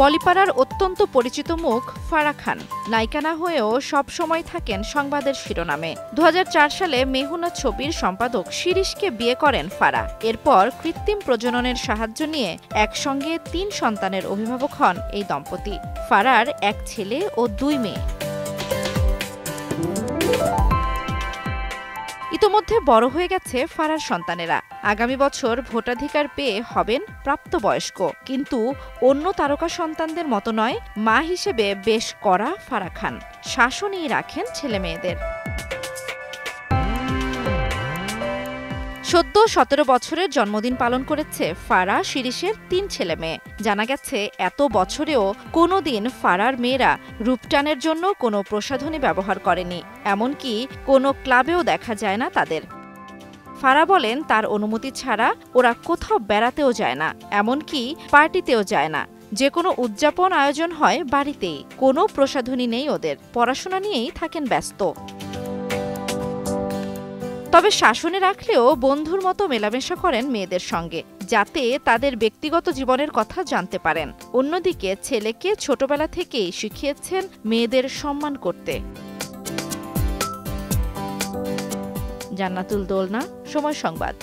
বলিপাড়ার অত্যন্ত পরিচিত মুখ ফারা খান নায়িকা না হয়েও সব সময় থাকেন সংবাদের শিরোনামে। ২০০৪ সালে মেহুনা ছবির সম্পাদক শিরিষকে বিয়ে করেন ফারা। এরপর কৃত্রিম প্রজননের সাহায্য নিয়ে একসঙ্গে ৩ সন্তানের অভিভাবক হন এই দম্পতি। ফারার ১ ছেলে ও ২ মেয়ে। ইতোমধ্যে বড় হয়ে গেছে ফারার সন্তানেরা। আগামী বছর ভোটাধিকার পেয়ে হবেন প্রাপ্তবয়স্ক। কিন্তু অন্য তারকা সন্তানদের মতো নয়, মা হিসেবে বেশ কড়া ফারা খান শাসনই রাখেন ছেলেমেয়েদের। সদ্য ১৭ বছরের জন্মদিন পালন করেছে ফারা শিরিষের ৩ ছেলে মেয়ে। জানা গেছে এত বছরেও কোনোদিন ফারার মেয়েরা রূপটানের জন্য কোনো প্রসাধনী ব্যবহার করেনি, এমনকি কোনো ক্লাবেও দেখা যায় না তাদের। ফারা বলেন তার অনুমতি ছাড়া ওরা কোথাও বেড়াতেও যায় না, এমনকি পার্টিতেও যায় না। যে কোনো উদযাপন আয়োজন হয় বাড়িতেই। কোনো প্রসাধনী নেই ওদের, পড়াশোনা নিয়েই থাকেন ব্যস্ত। তবে শাসনে রাখলেও বন্ধুর মতো মেলামেশা করেন মেয়েদের সঙ্গে, যাতে তাদের ব্যক্তিগত জীবনের কথা জানতে পারেন। অন্যদিকে ছেলেকে ছোটবেলা থেকেই শিখিয়েছেন মেয়েদের সম্মান করতে। জান্নাতুল দোলনা, সময় সংবাদ।